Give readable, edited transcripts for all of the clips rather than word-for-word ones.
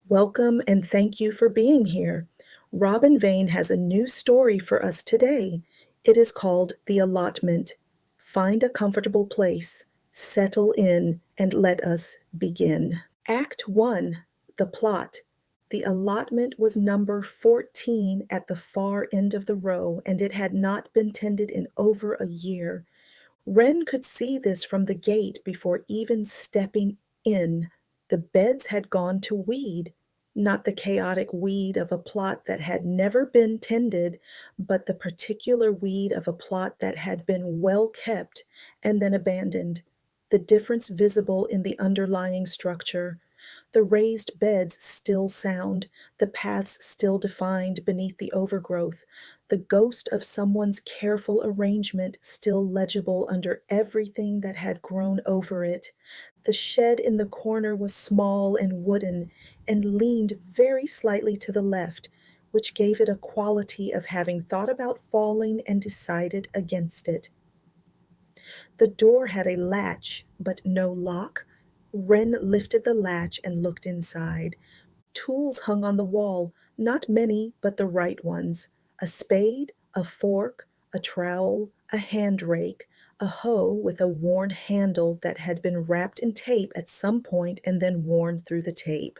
Welcome and thank you for being here. Robin Vane has a new story for us today. It is called The Allotment. Find a comfortable place, settle in, and let us begin. Act 1. The plot. The allotment was number 14 at the far end of the row, and it had not been tended in over a year. Wren could see this from the gate before even stepping in. The beds had gone to weed, not the chaotic weed of a plot that had never been tended, but the particular weed of a plot that had been well kept and then abandoned, the difference visible in the underlying structure. The raised beds still sound, the paths still defined beneath the overgrowth, the ghost of someone's careful arrangement still legible under everything that had grown over it. The shed in the corner was small and wooden, and leaned very slightly to the left, which gave it a quality of having thought about falling and decided against it. The door had a latch, but no lock. Wren lifted the latch and looked inside. Tools hung on the wall, not many, but the right ones: a spade, a fork, a trowel, a hand rake, a hoe with a worn handle that had been wrapped in tape at some point and then worn through the tape.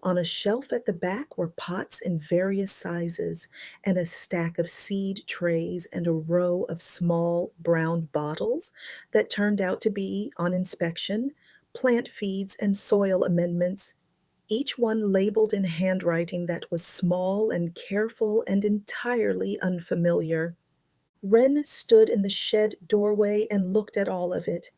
On a shelf at the back were pots in various sizes, and a stack of seed trays and a row of small brown bottles that turned out to be, on inspection, plant feeds and soil amendments, each one labeled in handwriting that was small and careful and entirely unfamiliar. Wren stood in the shed doorway and looked at all of it.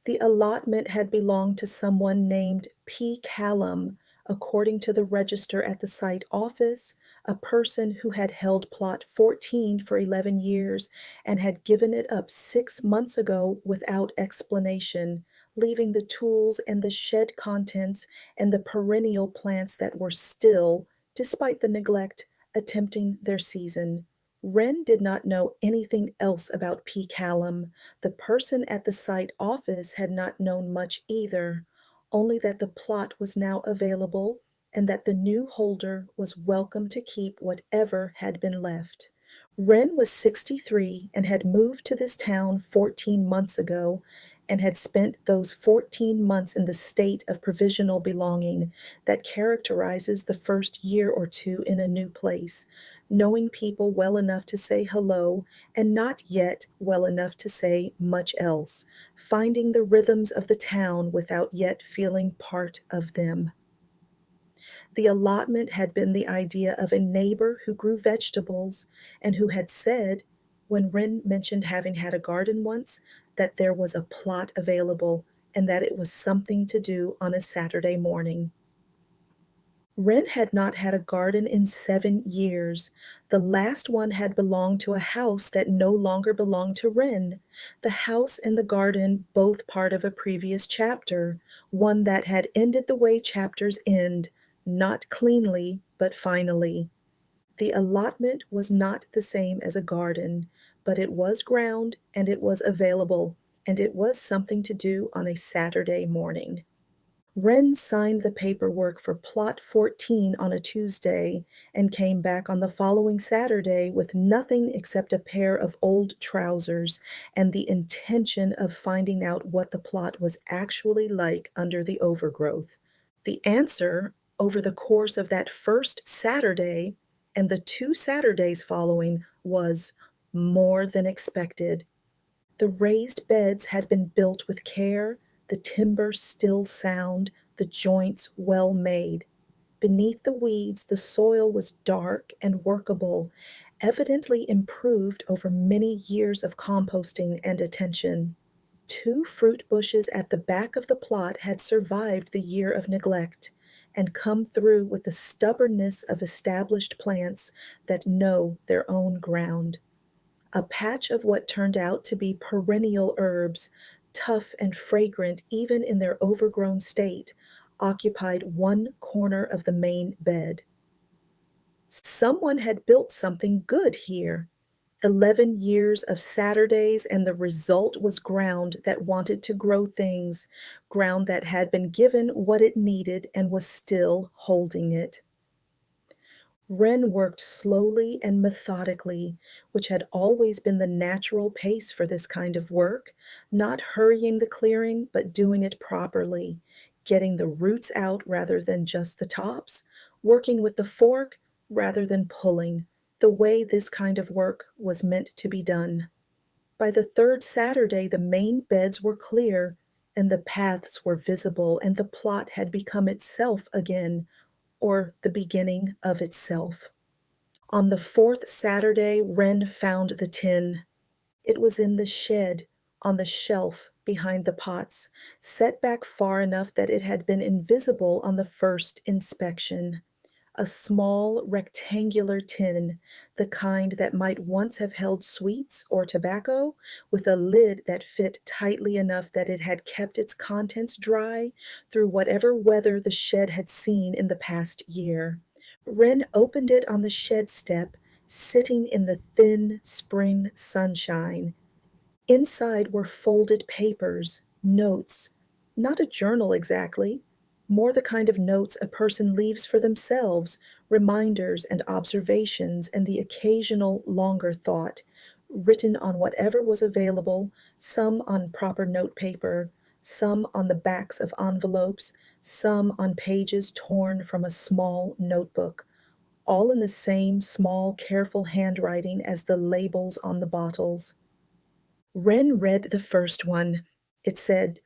The allotment had belonged to someone named P. Callum, according to the register at the site office, a person who had held plot 14 for 11 years and had given it up 6 months ago without explanation, leaving the tools and the shed contents and the perennial plants that were still, despite the neglect, attempting their season. Wren did not know anything else about P. Callum. The person at the site office had not known much either, only that the plot was now available and that the new holder was welcome to keep whatever had been left. Wren was 63 and had moved to this town 14 months ago and had spent those 14 months in the state of provisional belonging that characterizes the first year or two in a new place, knowing people well enough to say hello and not yet well enough to say much else, finding the rhythms of the town without yet feeling part of them. The allotment had been the idea of a neighbor who grew vegetables and who had said, when Wren mentioned having had a garden once, that there was a plot available and that it was something to do on a Saturday morning. Wren had not had a garden in 7 years. The last one had belonged to a house that no longer belonged to Wren. The house and the garden both part of a previous chapter, one that had ended the way chapters end, not cleanly, but finally. The allotment was not the same as a garden, but it was ground and it was available, and it was something to do on a Saturday morning. Wren signed the paperwork for Plot 14 on a Tuesday and came back on the following Saturday with nothing except a pair of old trousers and the intention of finding out what the plot was actually like under the overgrowth. The answer, over the course of that first Saturday and the 2 Saturdays following, was more than expected. The raised beds had been built with care, the timber still sound, the joints well made. Beneath the weeds, the soil was dark and workable, evidently improved over many years of composting and attention. 2 fruit bushes at the back of the plot had survived the year of neglect and come through with the stubbornness of established plants that know their own ground. A patch of what turned out to be perennial herbs, tough and fragrant even in their overgrown state, occupied one corner of the main bed. Someone had built something good here. 11 years of Saturdays, and the result was ground that wanted to grow things, ground that had been given what it needed and was still holding it. Wren worked slowly and methodically, which had always been the natural pace for this kind of work, not hurrying the clearing, but doing it properly, getting the roots out rather than just the tops, working with the fork rather than pulling, the way this kind of work was meant to be done. By the third Saturday, the main beds were clear, and the paths were visible, and the plot had become itself again, or the beginning of itself. On the fourth Saturday, Wren found the tin. It was in the shed, on the shelf behind the pots, set back far enough that it had been invisible on the first inspection. A small rectangular tin, the kind that might once have held sweets or tobacco, with a lid that fit tightly enough that it had kept its contents dry through whatever weather the shed had seen in the past year. Wren opened it on the shed step, sitting in the thin spring sunshine. Inside were folded papers, notes, not a journal exactly, more the kind of notes a person leaves for themselves, reminders and observations and the occasional longer thought, written on whatever was available, some on proper note paper, some on the backs of envelopes, some on pages torn from a small notebook, all in the same small, careful handwriting as the labels on the bottles. Wren read the first one. It said,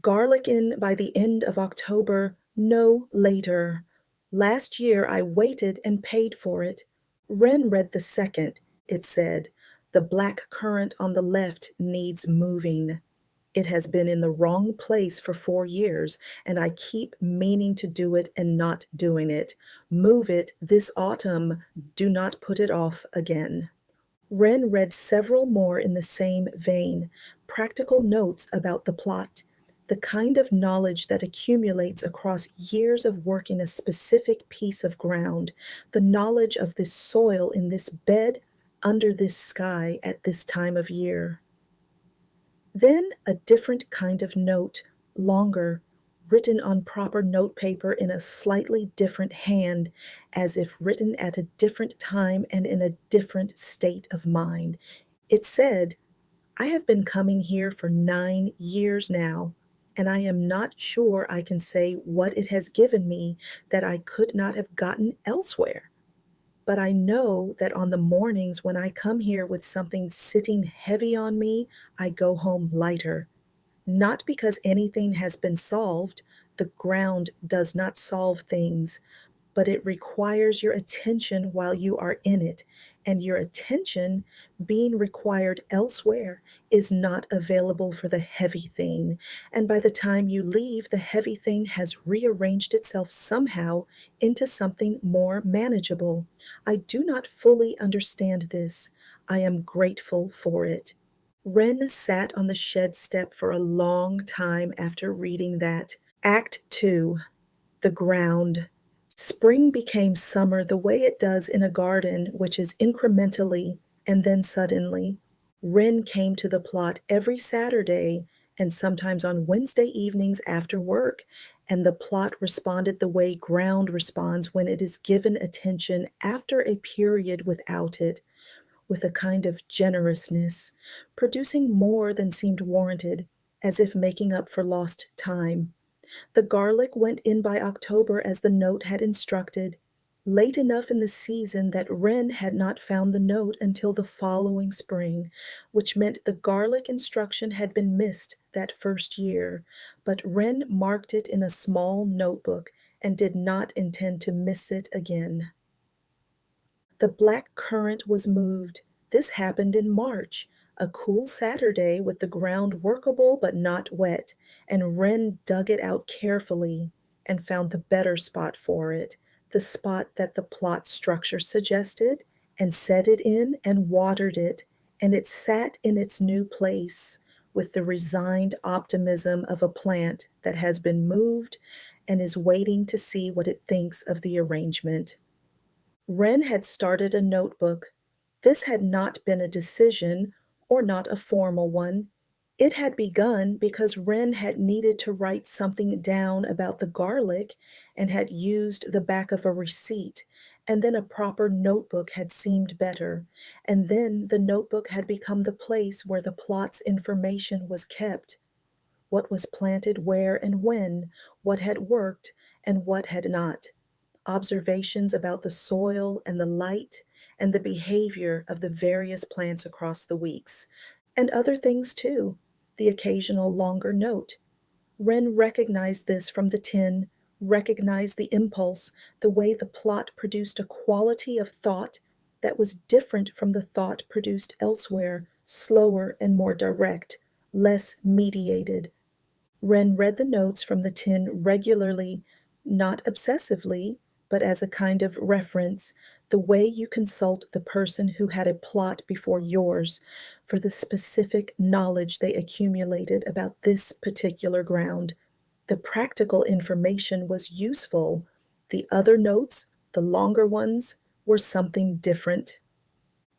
"Garlic in by the end of October, no later. Last year I waited and paid for it." Wren read the second. It said, "The black currant on the left needs moving. It has been in the wrong place for 4 years, and I keep meaning to do it and not doing it. Move it this autumn. Do not put it off again." Wren read several more in the same vein, practical notes about the plot, the kind of knowledge that accumulates across years of working a specific piece of ground, the knowledge of this soil in this bed, under this sky at this time of year. Then a different kind of note, longer, written on proper note paper in a slightly different hand, as if written at a different time and in a different state of mind. It said, "I have been coming here for 9 years now, and I am not sure I can say what it has given me that I could not have gotten elsewhere. But I know that on the mornings when I come here with something sitting heavy on me, I go home lighter. Not because anything has been solved, the ground does not solve things, but it requires your attention while you are in it, and your attention, being required elsewhere, is not available for the heavy thing, and by the time you leave, the heavy thing has rearranged itself somehow into something more manageable. I do not fully understand this. I am grateful for it." Wren sat on the shed step for a long time after reading that. Act Two: The Ground. Spring became summer the way it does in a garden, which is incrementally and then suddenly. Wren came to the plot every Saturday and sometimes on Wednesday evenings after work, and the plot responded the way ground responds when it is given attention after a period without it, with a kind of generousness, producing more than seemed warranted, as if making up for lost time. The garlic went in by October as the note had instructed, late enough in the season that Wren had not found the note until the following spring, which meant the garlic instruction had been missed that first year, but Wren marked it in a small notebook and did not intend to miss it again. The black currant was moved. This happened in March, a cool Saturday with the ground workable but not wet, and Wren dug it out carefully and found the better spot for it, the spot that the plot structure suggested, and set it in and watered it, and it sat in its new place with the resigned optimism of a plant that has been moved and is waiting to see what it thinks of the arrangement. Wren had started a notebook. This had not been a decision, or not a formal one. It had begun because Wren had needed to write something down about the garlic and had used the back of a receipt, and then a proper notebook had seemed better, and then the notebook had become the place where the plot's information was kept. What was planted where and when, what had worked and what had not, observations about the soil and the light and the behavior of the various plants across the weeks, and other things too, the occasional longer note. Wren recognized this from the tin, recognized the impulse, the way the plot produced a quality of thought that was different from the thought produced elsewhere, slower and more direct, less mediated. Wren read the notes from the tin regularly, not obsessively, but as a kind of reference, the way you consult the person who had a plot before yours for the specific knowledge they accumulated about this particular ground. The practical information was useful. The other notes, the longer ones, were something different.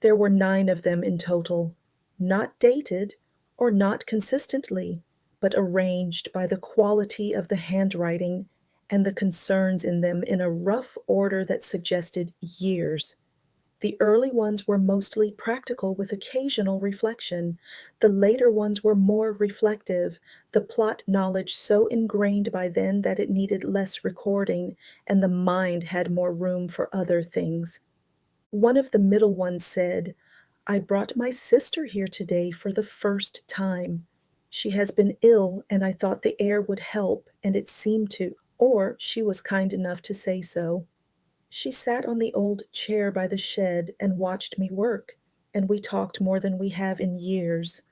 There were 9 of them in total, not dated, or not consistently, but arranged by the quality of the handwriting and the concerns in them in a rough order that suggested years. The early ones were mostly practical with occasional reflection. The later ones were more reflective, the plot knowledge so ingrained by then that it needed less recording, and the mind had more room for other things. One of the middle ones said, "I brought my sister here today for the first time. She has been ill, and I thought the air would help, and it seemed to, or she was kind enough to say so. She sat on the old chair by the shed and watched me work, and we talked more than we have in years.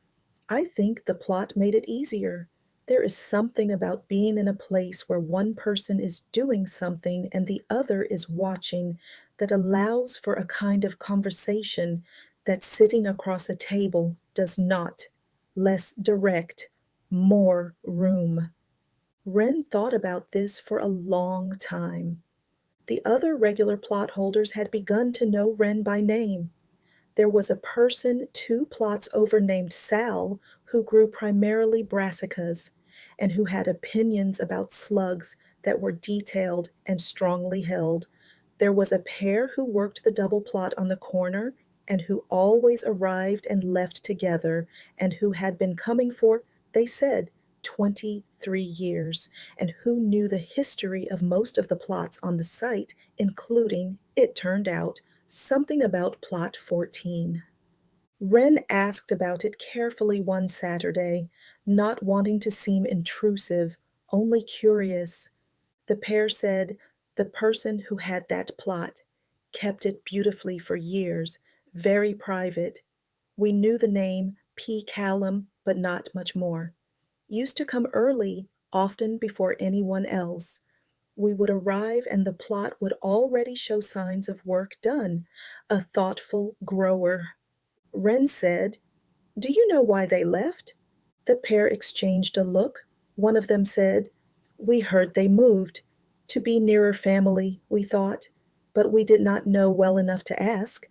I think the plot made it easier. There is something about being in a place where one person is doing something and the other is watching that allows for a kind of conversation that sitting across a table does not. Less direct, more room." Wren thought about this for a long time. The other regular plot holders had begun to know Wren by name. There was a person 2 plots over named Sal who grew primarily brassicas, and who had opinions about slugs that were detailed and strongly held. There was a pair who worked the double plot on the corner, and who always arrived and left together, and who had been coming for, they said, 23 years, and who knew the history of most of the plots on the site, including, it turned out, something about Plot 14. Wren asked about it carefully one Saturday, not wanting to seem intrusive, only curious. The pair said, "The person who had that plot kept it beautifully for years, very private. We knew the name P. Callum, but not much more. Used to come early, often before anyone else. We would arrive and the plot would already show signs of work done, a thoughtful grower." Wren said, "Do you know why they left?" The pair exchanged a look. One of them said, "We heard they moved. To be nearer family, we thought, but we did not know well enough to ask."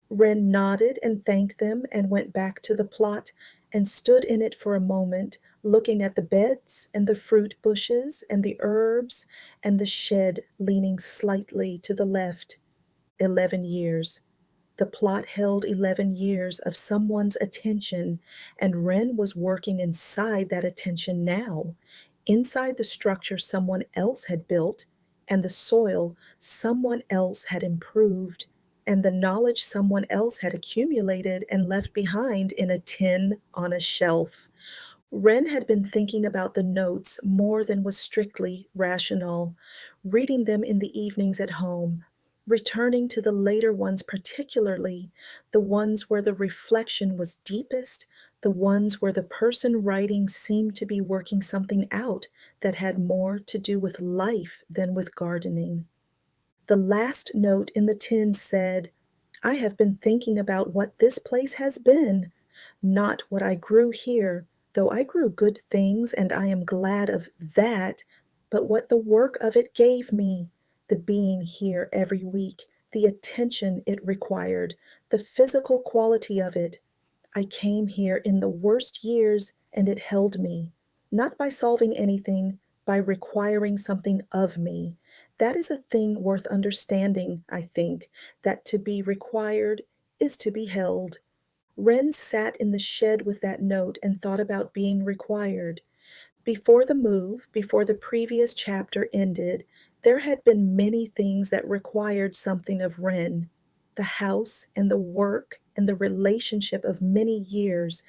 Wren nodded and thanked them and went back to the plot and stood in it for a moment, looking at the beds and the fruit bushes and the herbs and the shed leaning slightly to the left. 11 years. The plot held 11 years of someone's attention, and Wren was working inside that attention now, inside the structure someone else had built, and the soil someone else had improved, and the knowledge someone else had accumulated and left behind in a tin on a shelf. Wren had been thinking about the notes more than was strictly rational, reading them in the evenings at home, returning to the later ones particularly, the ones where the reflection was deepest, the ones where the person writing seemed to be working something out that had more to do with life than with gardening. The last note in the tin said, "I have been thinking about what this place has been. Not what I grew here, though I grew good things and I am glad of that, but what the work of it gave me, the being here every week, the attention it required, the physical quality of it. I came here in the worst years and it held me, not by solving anything, by requiring something of me. That is a thing worth understanding, I think, that to be required is to be held. Wren sat in the shed with that note and thought about being required. Before the move, before the previous chapter ended, there had been many things that required something of Wren. The house and the work and the relationship of many years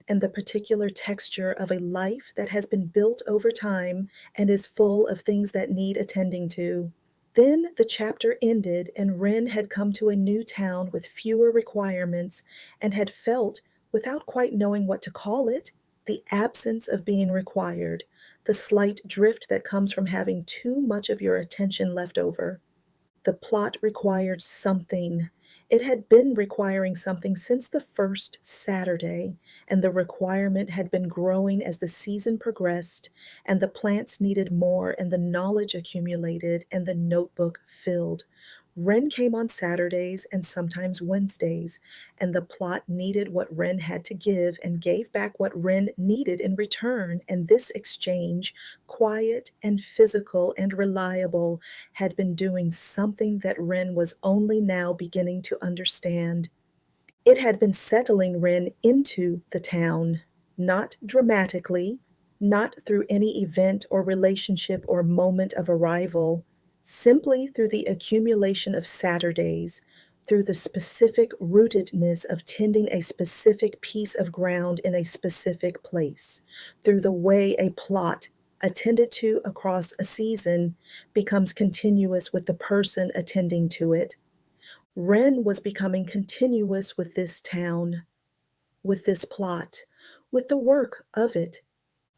and the particular texture of a life that has been built over time and is full of things that need attending to. Then the chapter ended, and Wren had come to a new town with fewer requirements and had felt, without quite knowing what to call it, the absence of being required, the slight drift that comes from having too much of your attention left over. The plot required something. It had been requiring something since the first Saturday, and the requirement had been growing as the season progressed, and the plants needed more, and the knowledge accumulated, and the notebook filled. Wren came on Saturdays and sometimes Wednesdays, and the plot needed what Wren had to give and gave back what Wren needed in return, and this exchange, quiet and physical and reliable, had been doing something that Wren was only now beginning to understand. It had been settling Wren into the town, not dramatically, not through any event or relationship or moment of arrival, simply through the accumulation of Saturdays, through the specific rootedness of tending a specific piece of ground in a specific place, through the way a plot, attended to across a season, becomes continuous with the person attending to it. Wren was becoming continuous with this town, with this plot, with the work of it,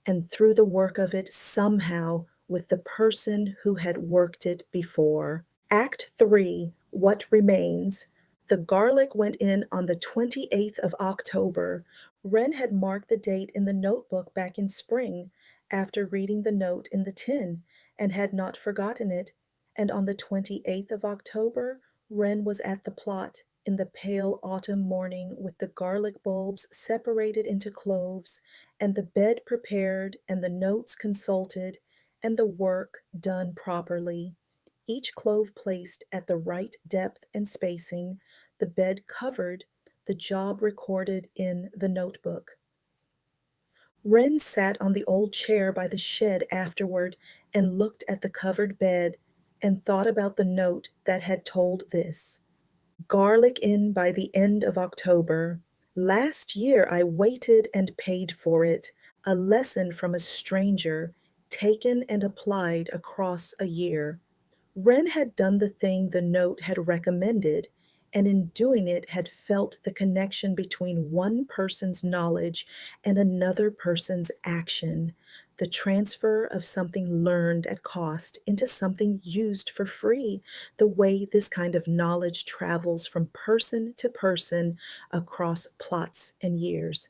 and through the work of it, somehow, with the person who had worked it before. Act 3, What Remains. The garlic went in on the 28th of October. Wren had marked the date in the notebook back in spring, after reading the note in the tin, and had not forgotten it. And on the 28th of October, Wren was at the plot, in the pale autumn morning, with the garlic bulbs separated into cloves, and the bed prepared, and the notes consulted, and the work done properly, each clove placed at the right depth and spacing, the bed covered, the job recorded in the notebook. Wren sat on the old chair by the shed afterward and looked at the covered bed and thought about the note that had told this. Garlic in by the end of October. Last year I waited and paid for it, a lesson from a stranger, taken and applied across a year. Wren had done the thing the note had recommended, and in doing it had felt the connection between one person's knowledge and another person's action, the transfer of something learned at cost into something used for free, the way this kind of knowledge travels from person to person across plots and years.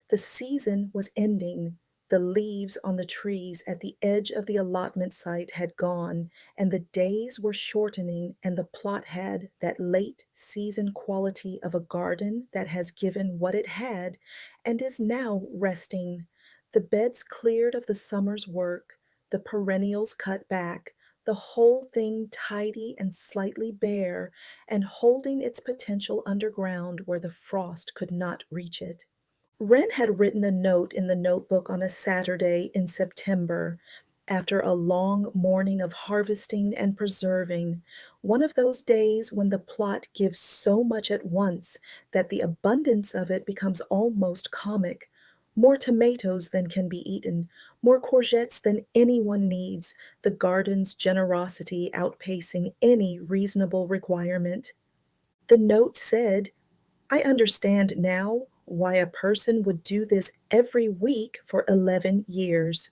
The season was ending. The leaves on the trees at the edge of the allotment site had gone, and the days were shortening, and the plot had that late season quality of a garden that has given what it had and is now resting. The beds cleared of the summer's work, the perennials cut back, the whole thing tidy and slightly bare, and holding its potential underground where the frost could not reach it. Wren had written a note in the notebook on a Saturday in September, after a long morning of harvesting and preserving, one of those days when the plot gives so much at once that the abundance of it becomes almost comic. More tomatoes than can be eaten, more courgettes than anyone needs, the garden's generosity outpacing any reasonable requirement. The note said, I understand now why a person would do this every week for 11 years.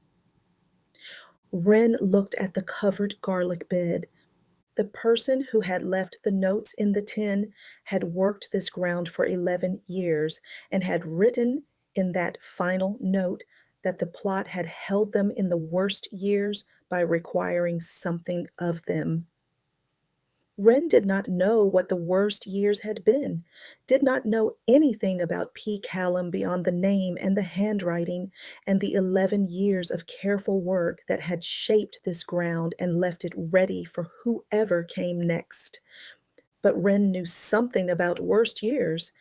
Wren looked at the covered garlic bed. The person who had left the notes in the tin had worked this ground for 11 years and had written in that final note that the plot had held them in the worst years by requiring something of them. Wren did not know what the worst years had been, did not know anything about P. Callum beyond the name and the handwriting and the 11 years of careful work that had shaped this ground and left it ready for whoever came next. But Wren knew something about worst years,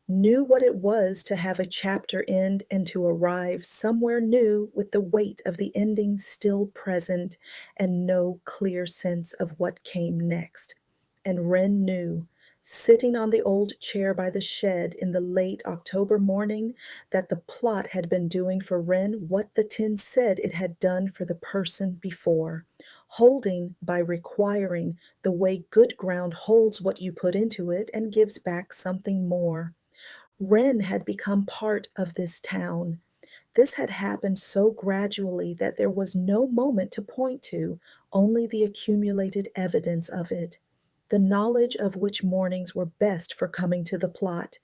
knew what it was to have a chapter end and to arrive somewhere new with the weight of the ending still present and no clear sense of what came next. And Wren knew, sitting on the old chair by the shed in the late October morning, that the plot had been doing for Wren what the tin said it had done for the person before, holding by requiring the way good ground holds what you put into it and gives back something more. Wren had become part of this town. This had happened so gradually that there was no moment to point to, only the accumulated evidence of it. The knowledge of which mornings were best for coming to the plot,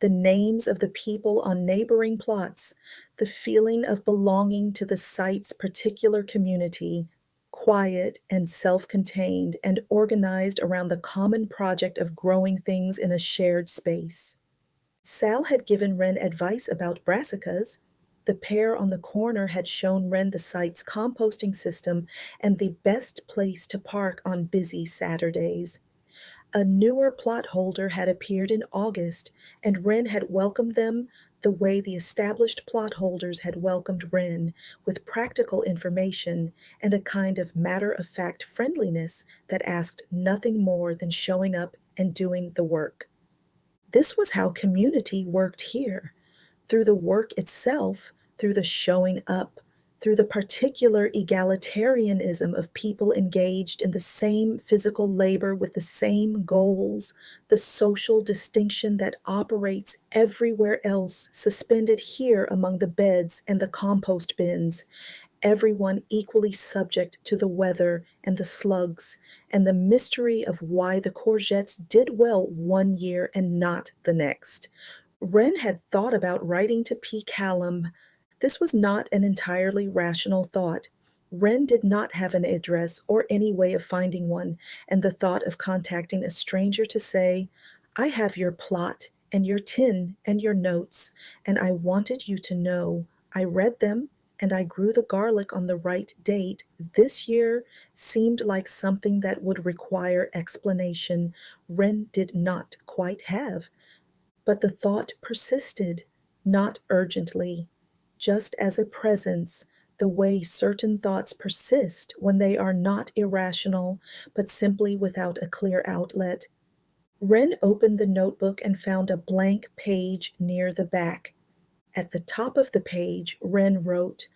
the names of the people on neighboring plots, the feeling of belonging to the site's particular community, quiet and self-contained and organized around the common project of growing things in a shared space. Sal had given Wren advice about brassicas. The pair on the corner had shown Wren the site's composting system and the best place to park on busy Saturdays. A newer plot holder had appeared in August, and Wren had welcomed them the way the established plot holders had welcomed Wren, with practical information and a kind of matter-of-fact friendliness that asked nothing more than showing up and doing the work. This was how community worked here, through the work itself, through the showing up, through the particular egalitarianism of people engaged in the same physical labor with the same goals, the social distinction that operates everywhere else, suspended here among the beds and the compost bins, everyone equally subject to the weather and the slugs, and the mystery of why the courgettes did well one year and not the next. Wren had thought about writing to P. Callum. This was not an entirely rational thought. Wren did not have an address or any way of finding one, and the thought of contacting a stranger to say, "I have your plot and your tin and your notes, and I wanted you to know I read them and I grew the garlic on the right date this year," seemed like something that would require explanation Wren did not quite have. But the thought persisted, not urgently, just as a presence, the way certain thoughts persist when they are not irrational, but simply without a clear outlet. Wren opened the notebook and found a blank page near the back. At the top of the page, Wren wrote,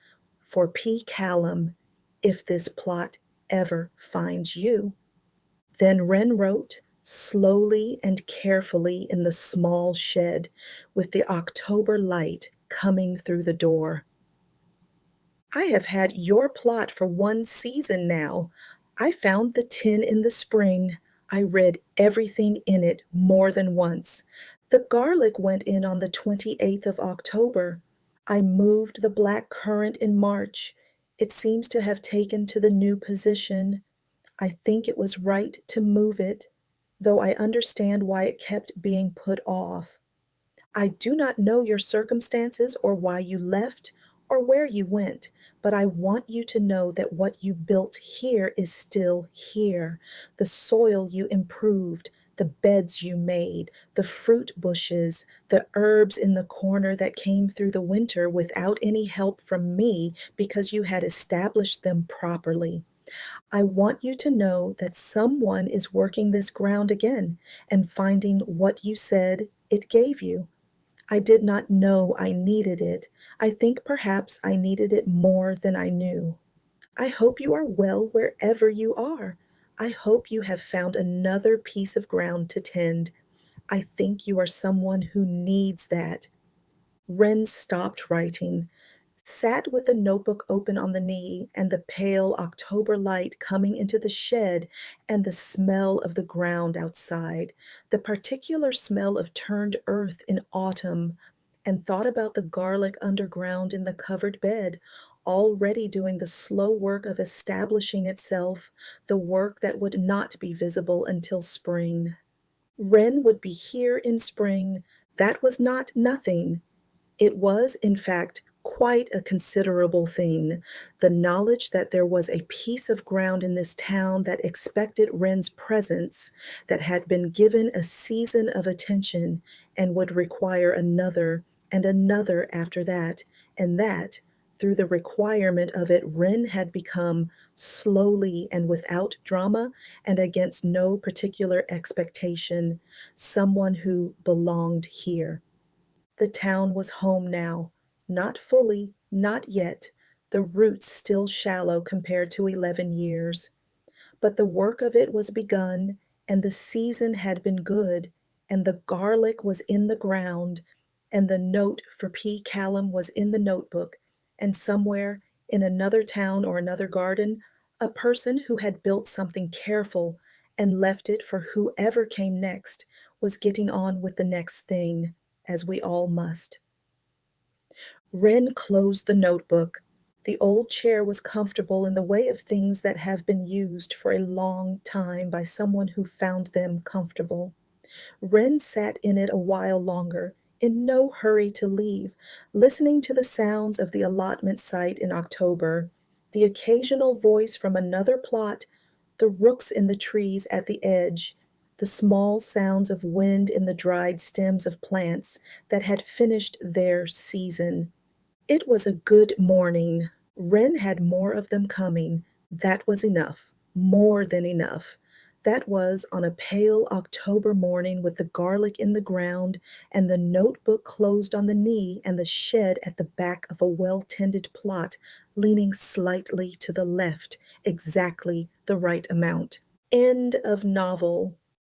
"For P. Callum, if this plot ever finds you." Then Wren wrote, slowly and carefully in the small shed, with the October light coming through the door. "I have had your plot for one season now. I found the tin in the spring. I read everything in it more than once. The garlic went in on the 28th of October. I moved the black currant in March. It seems to have taken to the new position. I think it was right to move it, though I understand why it kept being put off. I do not know your circumstances or why you left or where you went, but I want you to know that what you built here is still here. The soil you improved, the beds you made, the fruit bushes, the herbs in the corner that came through the winter without any help from me because you had established them properly. I want you to know that someone is working this ground again and finding what you said it gave you. I did not know I needed it. I think perhaps I needed it more than I knew. I hope you are well wherever you are. I hope you have found another piece of ground to tend. I think you are someone who needs that." Wren stopped writing, sat with the notebook open on the knee and the pale October light coming into the shed and the smell of the ground outside, the particular smell of turned earth in autumn, and thought about the garlic underground in the covered bed, already doing the slow work of establishing itself, the work that would not be visible until spring. Wren would be here in spring. That was not nothing. It was, in fact, quite a considerable thing, the knowledge that there was a piece of ground in this town that expected Wren's presence, that had been given a season of attention, and would require another and another after that, and that, through the requirement of it, Wren had become, slowly and without drama, and against no particular expectation, someone who belonged here. The town was home now, not fully, not yet, the roots still shallow compared to 11 years. But the work of it was begun, and the season had been good, and the garlic was in the ground, and the note for P. Callum was in the notebook, and somewhere, in another town or another garden, a person who had built something careful and left it for whoever came next was getting on with the next thing, as we all must. Wren closed the notebook. The old chair was comfortable in the way of things that have been used for a long time by someone who found them comfortable. Wren sat in it a while longer, in no hurry to leave, listening to the sounds of the allotment site in October, the occasional voice from another plot, the rooks in the trees at the edge, the small sounds of wind in the dried stems of plants that had finished their season. It was a good morning. Wren had more of them coming. That was enough, more than enough. That was on a pale October morning with the garlic in the ground and the notebook closed on the knee and the shed at the back of a well-tended plot leaning slightly to the left, exactly the right amount. End of novel.